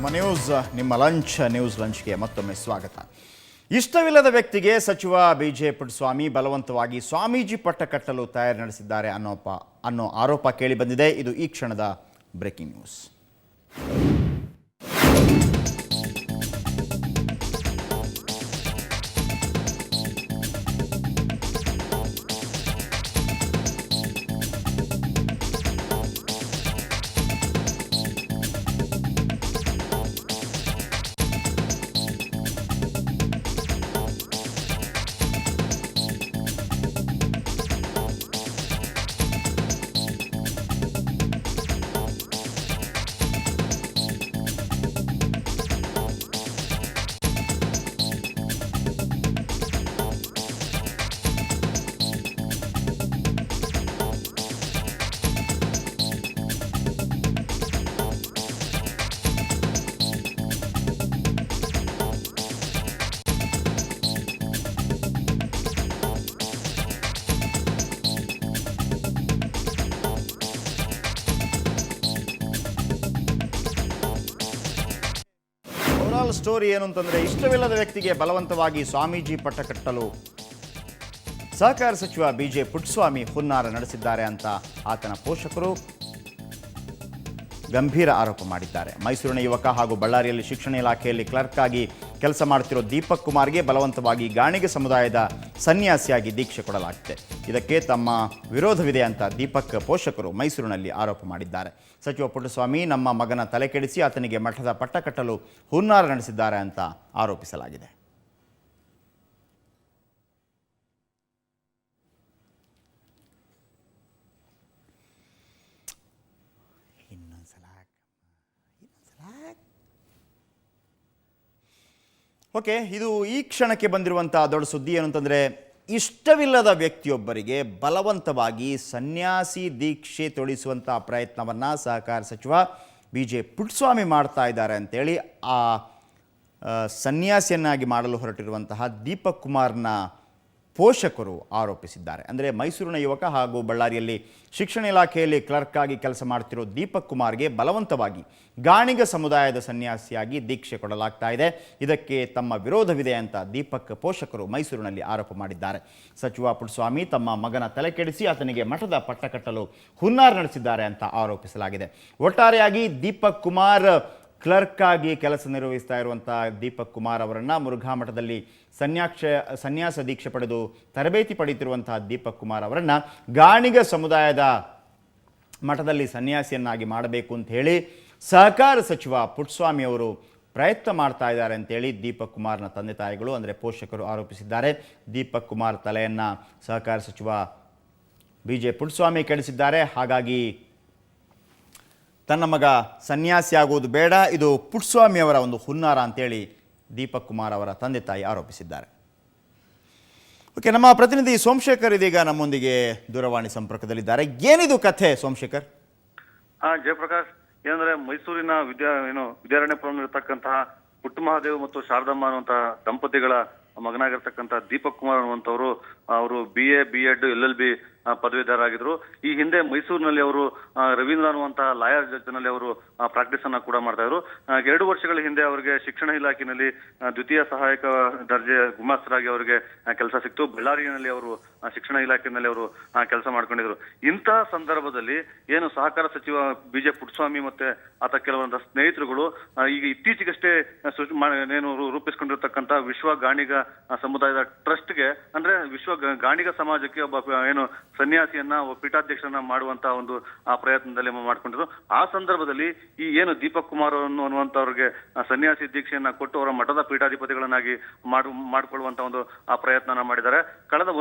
ನಮ್ಮ ನ್ಯೂಸ್ ನಿಮ್ಮ ನ್ಯೂಸ್ ಲಂಚ್ಗೆ ಮತ್ತೊಮ್ಮೆ ಸ್ವಾಗತ. ಇಷ್ಟವಿಲ್ಲದ ವ್ಯಕ್ತಿಗೆ ಸಚಿವ ಬಿಜೆ ಪುಟ್ಟಸ್ವಾಮಿ ಬಲವಂತವಾಗಿ ಸ್ವಾಮೀಜಿ ಪಟ್ಟ ಕಟ್ಟಲು ತಯಾರಿ ನಡೆಸಿದ್ದಾರೆ ಅನ್ನೋ ಆರೋಪ ಕೇಳಿ ಬಂದಿದೆ. ಇದು ಈ ಕ್ಷಣದ ಬ್ರೇಕಿಂಗ್ ನ್ಯೂಸ್. ಸ್ಟೋರಿ ಏನು ಅಂತಂದ್ರೆ, ಇಷ್ಟವಿಲ್ಲದ ವ್ಯಕ್ತಿಗೆ ಬಲವಂತವಾಗಿ ಸ್ವಾಮೀಜಿ ಪಟ್ಟ ಕಟ್ಟಲು ಸಹಕಾರ ಸಚಿವ ಬಿಜೆ ಪುಟ್ಟಸ್ವಾಮಿ ಹುನ್ನಾರ ನಡೆಸಿದ್ದಾರೆ ಅಂತ ಆತನ ಪೋಷಕರು ಗಂಭೀರ ಆರೋಪ ಮಾಡಿದ್ದಾರೆ. ಮೈಸೂರಿನ ಯುವಕ ಹಾಗೂ ಬಳ್ಳಾರಿಯಲ್ಲಿ ಶಿಕ್ಷಣ ಇಲಾಖೆಯಲ್ಲಿ ಕ್ಲರ್ಕ್ ಆಗಿ ಕೆಲಸ ಮಾಡುತ್ತಿರೋ ದೀಪಕ್ ಕುಮಾರ್ಗೆ ಬಲವಂತವಾಗಿ ಗಾಣಿಗ ಸಮುದಾಯದ ಸನ್ಯಾಸಿಯಾಗಿ ದೀಕ್ಷೆ ಕೊಡಲಾಗಿದೆ. ಇದಕ್ಕೆ ತಮ್ಮ ವಿರೋಧವಿದೆ ಅಂತ ದೀಪಕ್ ಪೋಷಕರು ಮೈಸೂರಿನಲ್ಲಿ ಆರೋಪ ಮಾಡಿದ್ದಾರೆ. ಸಚಿವ ಪುಟ್ಟಸ್ವಾಮಿ ನಮ್ಮ ಮಗನ ತಲೆ ಕೆಡಿಸಿ ಆತನಿಗೆ ಮಠದ ಪಟ್ಟ ಕಟ್ಟಲು ಹುನ್ನಾರ ನಡೆಸಿದ್ದಾರೆ ಅಂತ ಆರೋಪಿಸಲಾಗಿದೆ. ಓಕೆ, ಇದು ಈ ಕ್ಷಣಕ್ಕೆ ಬಂದಿರುವಂಥ ದೊಡ್ಡ ಸುದ್ದಿ ಏನು ಅಂತಂದರೆ, ಇಷ್ಟವಿಲ್ಲದ ವ್ಯಕ್ತಿಯೊಬ್ಬರಿಗೆ ಬಲವಂತವಾಗಿ ಸನ್ಯಾಸಿ ದೀಕ್ಷೆ ತೊಡಿಸುವಂಥ ಪ್ರಯತ್ನವನ್ನು ಸಹಕಾರ ಸಚಿವ ಬಿಜೆ ಪುಟ್ಟಸ್ವಾಮಿ ಮಾಡ್ತಾ ಇದ್ದಾರೆ ಅಂತೇಳಿ ಆ ಸನ್ಯಾಸಿಯನ್ನಾಗಿ ಮಾಡಲು ಹೊರಟಿರುವಂತಹ ದೀಪಕ್ ಕುಮಾರ್ನ ಪೋಷಕರು ಆರೋಪಿಸಿದ್ದಾರೆ. ಅಂದರೆ ಮೈಸೂರಿನ ಯುವಕ ಹಾಗೂ ಬಳ್ಳಾರಿಯಲ್ಲಿ ಶಿಕ್ಷಣ ಇಲಾಖೆಯಲ್ಲಿ ಕ್ಲರ್ಕ್ ಆಗಿ ಕೆಲಸ ಮಾಡ್ತಿರೋ ದೀಪಕ್ ಕುಮಾರ್ಗೆ ಬಲವಂತವಾಗಿ ಗಾಣಿಗ ಸಮುದಾಯದ ಸನ್ಯಾಸಿಯಾಗಿ ದೀಕ್ಷೆ ಕೊಡಲಾಗ್ತಾ ಇದೆ. ಇದಕ್ಕೆ ತಮ್ಮ ವಿರೋಧವಿದೆ ಅಂತ ದೀಪಕ್ ಪೋಷಕರು ಮೈಸೂರಿನಲ್ಲಿ ಆರೋಪ ಮಾಡಿದ್ದಾರೆ. ಸಚಿವ ಪುಟ್ಟಸ್ವಾಮಿ ತಮ್ಮ ಮಗನ ತಲೆ ಕೆಡಿಸಿ ಆತನಿಗೆ ಮಠದ ಪಟ್ಟ ಕಟ್ಟಲು ಹುನ್ನಾರ ನಡೆಸಿದ್ದಾರೆ ಅಂತ ಆರೋಪಿಸಲಾಗಿದೆ. ಒಟ್ಟಾರೆಯಾಗಿ ದೀಪಕ್ ಕುಮಾರ್ ಕ್ಲರ್ಕ್ ಆಗಿ ಕೆಲಸ ನಿರ್ವಹಿಸ್ತಾ ಇರುವಂಥ ದೀಪಕ್ ಕುಮಾರ್ ಅವರನ್ನು ಮುರುಘಾ ಮಠದಲ್ಲಿ ಸನ್ಯಾಸ ದೀಕ್ಷೆ ಪಡೆದು ತರಬೇತಿ ಪಡೆಯುತ್ತಿರುವಂತಹ ದೀಪಕ್ ಕುಮಾರ್ ಅವರನ್ನು ಗಾಣಿಗ ಸಮುದಾಯದ ಮಠದಲ್ಲಿ ಸನ್ಯಾಸಿಯನ್ನಾಗಿ ಮಾಡಬೇಕು ಅಂತ ಹೇಳಿ ಸಹಕಾರ ಸಚಿವ ಪುಟ್ಟಸ್ವಾಮಿ ಅವರು ಪ್ರಯತ್ನ ಮಾಡ್ತಾ ಇದ್ದಾರೆ ಅಂತೇಳಿ ದೀಪಕ್ ಕುಮಾರ್ನ ತಂದೆ ತಾಯಿಗಳು ಅಂದರೆ ಪೋಷಕರು ಆರೋಪಿಸಿದ್ದಾರೆ. ದೀಪಕ್ ಕುಮಾರ್ ತಲೆಯನ್ನು ಸಹಕಾರ ಸಚಿವ ಬಿಜೆ ಪುಟ್ಟಸ್ವಾಮಿ ಕೆಡಿಸಿದ್ದಾರೆ. ಹಾಗಾಗಿ ತನ್ನ ಮಗ ಸನ್ಯಾಸಿ ಆಗುವುದು ಬೇಡ, ಇದು ಪುಟ್ಟಸ್ವಾಮಿ ಅವರ ಒಂದು ಹುನ್ನಾರ ಅಂತೇಳಿ ದೀಪಕ್ ಕುಮಾರ್ ಅವರ ತಂದೆ ತಾಯಿ ಆರೋಪಿಸಿದ್ದಾರೆ. ಓಕೆ, ನಮ್ಮ ಪ್ರತಿನಿಧಿ ಸೋಮಶೇಖರ್ ಇದೀಗ ನಮ್ಮೊಂದಿಗೆ ದೂರವಾಣಿ ಸಂಪರ್ಕದಲ್ಲಿದ್ದಾರೆ. ಏನಿದು ಕಥೆ ಸೋಮಶೇಖರ್? ಜಯಪ್ರಕಾಶ್, ಏನಂದ್ರೆ ಮೈಸೂರಿನ ವಿದ್ಯಾರಣ್ಯಪುರದಲ್ಲಿರ್ತಕ್ಕಂತಹ ಪುಟ್ಟಮಹಾದೇವ್ ಮತ್ತು ಶಾರದಮ್ಮ ಅನ್ನುವಂತಹ ದಂಪತಿಗಳ ಮಗನಾಗಿರ್ತಕ್ಕಂಥ ದೀಪಕ್ ಕುಮಾರ್ ಅನ್ನುವಂಥವ್ರು ಅವರು BA B.Ed LLB ಪದವೀಧರರಾಗಿದ್ರು. ಈ ಹಿಂದೆ ಮೈಸೂರಿನಲ್ಲಿ ಅವರು ರವೀಂದ್ರ ಅನ್ನುವಂತಹ ಲಾಯರ್ ಜಡ್ಜ್ನಲ್ಲಿ ಅವರು ಪ್ರಾಕ್ಟೀಸ್ ಅನ್ನ ಕೂಡ ಮಾಡ್ತಾ ಇದ್ರು. 2 ವರ್ಷಗಳ ಹಿಂದೆ ಅವರಿಗೆ ಶಿಕ್ಷಣ ಇಲಾಖೆಯಲ್ಲಿ ದ್ವಿತೀಯ ಸಹಾಯಕ ದರ್ಜೆ ಗುಮಾಸ್ತರಾಗಿ ಅವರಿಗೆ ಕೆಲಸ ಸಿಕ್ತು. ಬಳ್ಳಾರಿಯಲ್ಲಿ ಅವರು ಶಿಕ್ಷಣ ಇಲಾಖೆಯಲ್ಲಿ ಅವರು ಕೆಲಸ ಮಾಡ್ಕೊಂಡಿದ್ರು. ಇಂತಹ ಸಂದರ್ಭದಲ್ಲಿ ಏನು ಸಹಕಾರ ಸಚಿವ ಬಿಜೆ ಪುಟ್ಟಸ್ವಾಮಿ ಮತ್ತೆ ಆತ ಕೆಲವೊಂದು ಸ್ನೇಹಿತರುಗಳು ಈಗ ಇತ್ತೀಚೆಗಷ್ಟೇ ಏನು ರೂಪಿಸಿಕೊಂಡಿರ್ತಕ್ಕಂಥ ವಿಶ್ವ ಗಾಣಿಗ ಸಮುದಾಯದ ಟ್ರಸ್ಟ್ಗೆ ಅಂದ್ರೆ ವಿಶ್ವ ಗಾಣಿಗ ಸಮಾಜಕ್ಕೆ ಒಬ್ಬ ಏನು ಸನ್ಯಾಸಿಯನ್ನ ಪೀಠಾಧ್ಯಕ್ಷರನ್ನ ಮಾಡುವಂತ ಒಂದು ಪ್ರಯತ್ನದಲ್ಲಿ ಮಾಡ್ಕೊಂಡಿದ್ರು. ಆ ಸಂದರ್ಭದಲ್ಲಿ ಈ ಏನು ದೀಪಕ್ ಕುಮಾರ್ ಅನ್ನುವಂತವ್ರಿಗೆ ಸನ್ಯಾಸಿ ದೀಕ್ಷೆಯನ್ನ ಕೊಟ್ಟು ಅವರ ಮಠದ ಪೀಠಾಧಿಪತಿಗಳನ್ನಾಗಿ ಮಾಡಿಕೊಳ್ಳುವಂತ ಒಂದು ಪ್ರಯತ್ನ ಮಾಡಿದ್ದಾರೆ.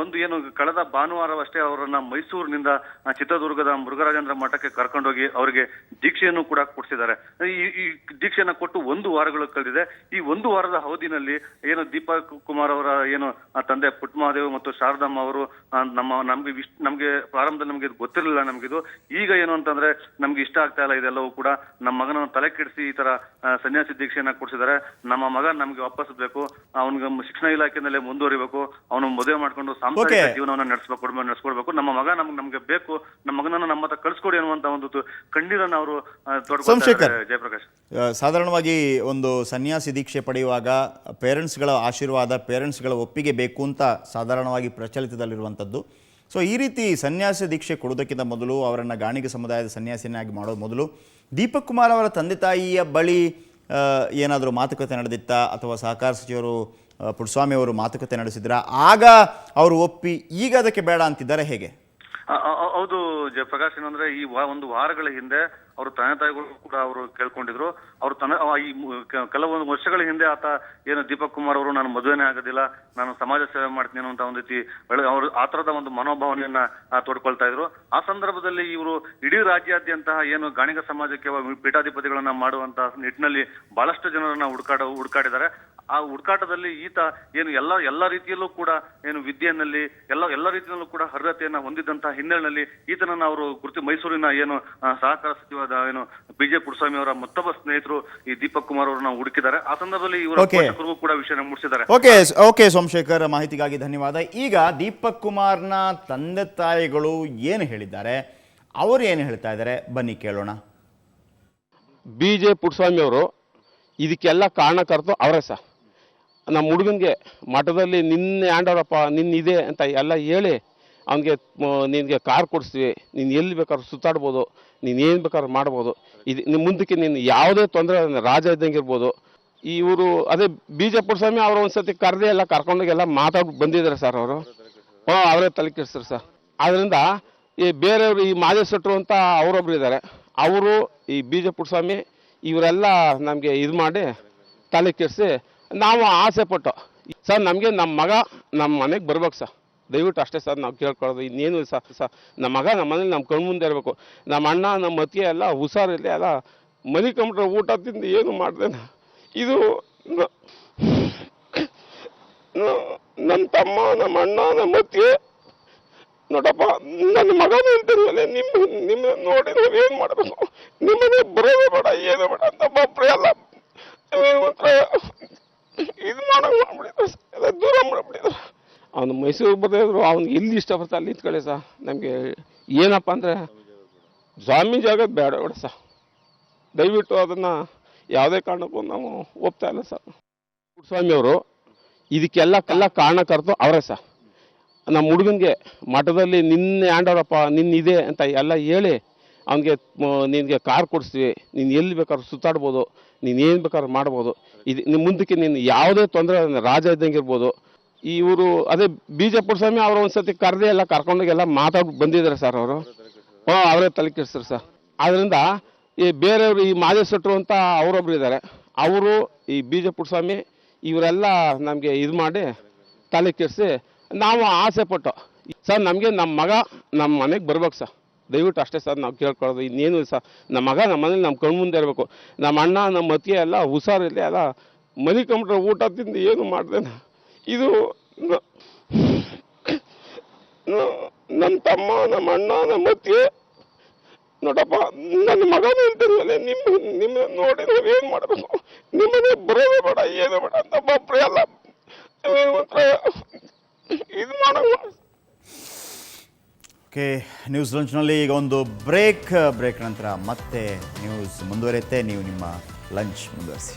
ಕಳೆದ ಭಾನುವಾರವಷ್ಟೇ ಅವರನ್ನ ಮೈಸೂರಿನಿಂದ ಚಿತ್ರದುರ್ಗದ ಮುರುಘರಾಜೇಂದ್ರ ಮಠಕ್ಕೆ ಕರ್ಕೊಂಡೋಗಿ ಅವರಿಗೆ ದೀಕ್ಷೆಯನ್ನು ಕೂಡ ಕೊಡಿಸಿದ್ದಾರೆ. ಈ ದೀಕ್ಷೆಯನ್ನ ಕೊಟ್ಟು 1 ವಾರಗಳು ಕಳೆದಿದೆ. ಈ 1 ವಾರದ ಅವಧಿನಲ್ಲಿ ಏನು ದೀಪಕ್ ಕುಮಾರ್ ಅವರ ಏನು ತಂದೆ ಪುಟ್ಟಮಹಾದೇವ್ ಮತ್ತು ಶಾರದಮ್ಮ ಅವರು ನಮ್ಗೆ ಪ್ರಾರಂಭದಲ್ಲಿ ನಮ್ಗೆ ಇದು ಗೊತ್ತಿರಲಿಲ್ಲ. ನಮ್ಗಿದು ಈಗ ಏನು ಅಂತಂದ್ರೆ ನಮ್ಗೆ ಇಷ್ಟ ಆಗ್ತಾ ಇಲ್ಲ ಇದೆಲ್ಲವೂ ಕೂಡ. ನಮ್ಮ ಮಗನ ತಲೆ ಕೆಡಿಸಿ ಈ ತರ ಸನ್ಯಾಸಿ ದೀಕ್ಷೆಯನ್ನ ಕೊಡಿಸಿದ್ದಾರೆ. ನಮ್ಮ ಮಗ ನಮ್ಗೆ ವಾಪಸ್ ಬೇಕು, ಅವನಿಗೆ ಶಿಕ್ಷಣ ಇಲಾಖೆನಲ್ಲೇ ಮುಂದುವರಿಬೇಕು, ಅವನು ಮದುವೆ ಮಾಡ್ಕೊಂಡು ಸಾಂಸಾರಿಕ ಜೀವನವನ್ನ ನಡೆಸ್ಕೊಡ್ಬೇಕು. ನಮ್ಮ ಮಗ ನಮ್ಗೆ ಬೇಕು, ನಮ್ಮ ಮಗನನ್ನ ನಮ್ಮ ಹತ್ರ ಕಳ್ಸ್ಕೊಡಿ ಅನ್ನುವಂತ ಒಂದು ಕಣ್ಣೀರನ್ನ ಅವರು ತೋಡ್ಕೊಳ್ತಾರೆ. ಜಯಪ್ರಕಾಶ್, ಸಾಧಾರಣವಾಗಿ ಒಂದು ಸನ್ಯಾಸಿ ದೀಕ್ಷೆ ಪಡೆಯುವಾಗ ಪೇರೆಂಟ್ಸ್ಗಳ ಆಶೀರ್ವಾದ, ಪೇರೆಂಟ್ಸ್ಗಳ ಒಪ್ಪಿಗೆ ಬೇಕು ಅಂತ ಸಾಧಾರಣವಾಗಿ ಪ್ರಚಲಿತದಲ್ಲಿರುವಂಥದ್ದು. ಸೊ ಈ ರೀತಿ ಸನ್ಯಾಸಿ ದೀಕ್ಷೆ ಕೊಡೋದಕ್ಕಿಂತ ಮೊದಲು, ಅವರನ್ನು ಗಾಣಿಗ ಸಮುದಾಯದ ಸನ್ಯಾಸಿನಾಗಿ ಮಾಡೋದು ಮೊದಲು ದೀಪಕ್ ಕುಮಾರ್ ಅವರ ತಂದೆ ತಾಯಿಯ ಬಳಿ ಏನಾದರೂ ಮಾತುಕತೆ ನಡೆದಿತ್ತಾ, ಅಥವಾ ಸಹಕಾರ ಸಚಿವರು ಪುಟ್ಟಸ್ವಾಮಿ ಅವರು ಮಾತುಕತೆ ನಡೆಸಿದ್ರ, ಆಗ ಅವರು ಒಪ್ಪಿ ಈಗ ಅದಕ್ಕೆ ಬೇಡ ಅಂತಿದ್ದಾರೆ, ಹೇಗೆ? ಹೌದು ಜಯಪ್ರಕಾಶ್, ಏನಂದ್ರೆ ಈ ಒಂದು ವಾರಗಳ ಹಿಂದೆ ಅವ್ರ ತಂದೆ ತಾಯಿಗಳು ಕೂಡ ಅವರು ಕೇಳ್ಕೊಂಡಿದ್ರು. ಅವ್ರ ಈ ಕೆಲವೊಂದು ವರ್ಷಗಳ ಹಿಂದೆ ಆತ ಏನು ದೀಪಕ್ ಕುಮಾರ್ ಅವರು ನಾನು ಮದುವೆನೇ ಆಗೋದಿಲ್ಲ, ನಾನು ಸಮಾಜ ಸೇವೆ ಮಾಡ್ತೀನಿ ಅನ್ನುವಂತ ಒಂದು ರೀತಿ ಅವರು ಆ ತರದ ಒಂದು ಮನೋಭಾವನೆಯನ್ನ ತೋಡ್ಕೊಳ್ತಾ ಇದ್ರು. ಆ ಸಂದರ್ಭದಲ್ಲಿ ಇವರು ಇಡೀ ರಾಜ್ಯಾದ್ಯಂತ ಏನು ಗಾಣಿಗ ಸಮಾಜಕ್ಕೆ ಪೀಠಾಧಿಪತಿಗಳನ್ನ ಮಾಡುವಂತ ನಿಟ್ಟಿನಲ್ಲಿ ಬಹಳಷ್ಟು ಜನರನ್ನ ಹುಡುಕಾಡಿದ್ದಾರೆ. ಆ ಹುಡುಕಾಟದಲ್ಲಿ ಈತ ಏನು ಎಲ್ಲ ರೀತಿಯಲ್ಲೂ ಕೂಡ ಏನು ವಿದ್ಯೆಯಲ್ಲಿ ಎಲ್ಲ ರೀತಿಯಲ್ಲೂ ಕೂಡ ಅರ್ಹತೆಯನ್ನ ಹೊಂದಿದ್ದಂತಹ ಹಿನ್ನೆಲೆಯಲ್ಲಿ ಈತನನ್ನ ಅವರು ಮೈಸೂರಿನ ಏನು ಸಹಕಾರ ಸಚಿವರಾದ ಏನು ಬಿಜೆ ಪುಟ್ಟಸ್ವಾಮಿ ಅವರ ಮತ್ತೊಬ್ಬ ಸ್ನೇಹಿತರು ಈ ದೀಪಕ್ ಕುಮಾರ್ ಅವರನ್ನ ಹುಡುಕಿದ್ದಾರೆ. ಆ ಸಂದರ್ಭದಲ್ಲಿ ಇವರ ಪೋಷಕರಿಗೂ ಕೂಡ ವಿಷಯ ಮುಟ್ಟಿಸಿದ್ದಾರೆ. ಓಕೆ ಸೋಮಶೇಖರ್, ಮಾಹಿತಿಗಾಗಿ ಧನ್ಯವಾದ. ಈಗ ದೀಪಕ್ ಕುಮಾರ್ನ ತಂದೆ ತಾಯಿಗಳು ಏನು ಹೇಳಿದ್ದಾರೆ, ಅವರು ಏನು ಹೇಳ್ತಾ ಇದ್ದಾರೆ, ಬನ್ನಿ ಕೇಳೋಣ. ಬಿಜೆ ಪುಟ್ಟಸ್ವಾಮಿ ಅವರು ಇದಕ್ಕೆಲ್ಲ ಕಾರಣಕರ್ತರು ಅವರೇ ಸರ್. ನಮ್ಮ ಹುಡುಗನಿಗೆ ಮಠದಲ್ಲಿ ನಿನ್ನೆ ಹ್ಯಾಂಡವರಪ್ಪ ನಿನ್ನಿದೆ ಅಂತ ಎಲ್ಲ ಹೇಳಿ ಅವನಿಗೆ ನಿನಗೆ ಕಾರ್ ಕೊಡಿಸ್ತೀವಿ, ನೀನು ಎಲ್ಲಿ ಬೇಕಾದ್ರೂ ಸುತ್ತಾಡ್ಬೋದು, ನೀನು ಏನು ಬೇಕಾದ್ರೂ ಮಾಡ್ಬೋದು, ಇದು ನಿಮ್ಮ ಮುಂದಕ್ಕೆ ನೀನು ಯಾವುದೇ ತೊಂದರೆ ರಾಜ ಇದ್ದಂಗೆ ಇರ್ಬೋದು. ಇವರು ಅದೇ ಬಿಜೆ ಪುಟ್ಟಸ್ವಾಮಿ ಅವರು ಒಂದ್ಸತಿ ಕರೆದೇ ಎಲ್ಲ ಕರ್ಕೊಂಡೋಗೆಲ್ಲ ಮಾತಾಡಿ ಬಂದಿದ್ದಾರೆ ಸರ್. ಅವರು ಅವರೇ ತಲೆ ಕೆಡಿಸ್ತಾರೆ ಸರ್. ಆದ್ದರಿಂದ ಈ ಬೇರೆಯವರು ಈ ಮಾದೇಶಟ್ರು ಅಂತ ಅವರೊಬ್ರು ಇದ್ದಾರೆ, ಅವರು ಈ ಬಿಜೆ ಪುಟ್ಟಸ್ವಾಮಿ ಇವರೆಲ್ಲ ನಮಗೆ ಇದು ಮಾಡಿ ತಲೆ ಕೆಡಿಸಿ ನಾವು ಆಸೆ ಪಟ್ಟು ಸರ್ ನಮಗೆ ನಮ್ಮ ಮಗ ನಮ್ಮ ಮನೆಗೆ ಬರ್ಬೇಕು ಸರ್, ದಯವಿಟ್ಟು ಅಷ್ಟೇ ಸರ್ ನಾವು ಕೇಳ್ಕೊಳ್ಳೋದು, ಇನ್ನೇನು ಸರ್ ನಮ್ಮ ಮಗ ನಮ್ಮ ಮನೇಲಿ ನಮ್ಮ ಕಣ್ಮುಂದೆ ಇರಬೇಕು. ನಮ್ಮ ಅಣ್ಣ ನಮ್ಮ ಅತ್ತಿಗೆ ಎಲ್ಲ ಹುಷಾರಿಲ್ಲ, ಎಲ್ಲ ಮನೆ ಕಂಬಿಟ್ರೆ ಊಟ ತಿಂದು ಏನು ಮಾಡ್ದೇನೆ. ಇದು ನನ್ನ ತಮ್ಮ ನಮ್ಮ ಅಣ್ಣ ನಮ್ಮ ಅತ್ತಿಗೆ ನೋಡಪ್ಪ, ನನ್ನ ಮಗನೇ ಅಂತಿದ್ಮೇಲೆ ನಿಮ್ಮ ನೋಡಿ ನಾವು ಏನು ಮಾಡಬೇಕು, ನಿಮ್ಮನೆ ಬರೋದೇ ಬೇಡ ಏನು ಬೇಡ ಅಂತ ಒಬ್ಬರು ಎಲ್ಲ ಇದು ಮಾಡೋಂಗೆ ಮಾಡ್ಬಿಟ್ಟಿದ್ರು, ಎಲ್ಲ ದೂರ ಮಾಡ್ಬಿಟ್ಟಿದ್ರು. ಅವನು ಮೈಸೂರಿಗೆ ಬರ್ತಾಯಿದ್ರು, ಅವ್ನಿಗೆ ಎಲ್ಲಿ ಇಷ್ಟಪಡ್ತಾ ಅಲ್ಲಿ ಇತ್ಕೊಳ್ಳಿ ಸರ್. ನಮಗೆ ಏನಪ್ಪ ಅಂದರೆ ಸ್ವಾಮಿ ಜಾಗ ಬೇಡ ಸರ್, ದಯವಿಟ್ಟು ಅದನ್ನು ಯಾವುದೇ ಕಾರಣಕ್ಕೂ ನಾವು ಒಪ್ತಾ ಇಲ್ಲ ಸರ್. ಪುಟ್ಟಸ್ವಾಮಿಯವರು ಇದಕ್ಕೆಲ್ಲ ಕಾರಣಕರ್ತರು ಅವರೇ ಸರ್. ನಮ್ಮ ಹುಡುಗನಿಗೆ ಮಠದಲ್ಲಿ ನಿನ್ನೆ ಹ್ಯಾಂಡವರಪ್ಪ ನಿನ್ನಿದೆ ಅಂತ ಎಲ್ಲ ಹೇಳಿ ಅವನಿಗೆ ನಿನಗೆ ಕಾರ್ ಕೊಡಿಸ್ತೀವಿ, ನೀನು ಎಲ್ಲಿ ಬೇಕಾದ್ರೂ ಸುತ್ತಾಡ್ಬೋದು, ನೀನು ಏನು ಬೇಕಾದ್ರೂ ಮಾಡ್ಬೋದು, ಇದು ನಿಮ್ಮ ಮುಂದಕ್ಕೆ ನೀನು ಯಾವುದೇ ತೊಂದರೆ ರಾಜ ಇದ್ದಂಗೆ ಇರ್ಬೋದು. ಇವರು ಅದೇ ಬಿಜೆ ಪುಟ್ಟಸ್ವಾಮಿ ಅವರು ಒಂದ್ಸತಿ ಕರೆದೇ ಎಲ್ಲ ಕರ್ಕೊಂಡೋಗೆಲ್ಲ ಮಾತಾಡಿ ಬಂದಿದ್ದಾರೆ ಸರ್. ಅವರು ಅವರೇ ತಲೆ ಕೆಡಿಸ್ತಾರೆ ಸರ್. ಆದ್ದರಿಂದ ಈ ಬೇರೆಯವರು ಈ ಮಾದೇಶಟ್ರು ಅಂತ ಅವರೊಬ್ರು ಇದ್ದಾರೆ, ಅವರು ಈ ಬಿಜೆ ಪುಟ್ಟಸ್ವಾಮಿ ಇವರೆಲ್ಲ ನಮಗೆ ಇದು ಮಾಡಿ ತಲೆ ಕೆಡಿಸಿ ನಾವು ಆಸೆ ಪಟ್ಟು ಸರ್ ನಮಗೆ ನಮ್ಮ ಮಗ ನಮ್ಮ ಮನೆಗೆ ಬರ್ಬೇಕು ಸರ್, ದಯವಿಟ್ಟು ಅಷ್ಟೇ ಸರ್ ನಾವು ಕೇಳ್ಕೊಳ್ಳೋದು, ಇನ್ನೇನು ಸರ್ ನಮ್ಮ ಮಗ ನಮ್ಮ ಮನೇಲಿ ನಮ್ಮ ಕಣ್ಮುಂದೆ ಇರಬೇಕು. ನಮ್ಮ ಅಣ್ಣ ನಮ್ಮ ಅತ್ತಿಗೆ ಎಲ್ಲ ಹುಷಾರಿಲ್ಲ, ಎಲ್ಲ ಮನೆ ಕಂಬಿಟ್ರೆ ಊಟ ತಿಂದು ಏನು ಮಾಡ್ದೇನೆ. ಇದು ನನ್ನ ತಮ್ಮ ನಮ್ಮ ಅಣ್ಣ ನಮ್ಮ ಅತ್ತಿಗೆ ನೋಡಪ್ಪ, ನನ್ನ ಮಗನೇ ಅಂತಿದ್ಮೇಲೆ ನಿಮ್ಮ ನೋಡಿ ನಾವು ಏನು ಮಾಡಬೇಕು, ನಿಮ್ಮನೆ ಬರೋದೇ ಬೇಡ ಏನು ಬೇಡ ಅಂತ ಒಬ್ಬರು ಎಲ್ಲ ಇದು ಮಾಡೋಂಗೆ. ಓಕೆ, ನ್ಯೂಸ್ ಲಂಚ್ನಲ್ಲಿ ಈಗ ಒಂದು ಬ್ರೇಕ್ ನಂತರ ಮತ್ತೆ ನ್ಯೂಸ್ ಮುಂದುವರಿಯುತ್ತೆ. ನೀವು ನಿಮ್ಮ ಲಂಚ್ ಮುಂದುವರಿಸಿ.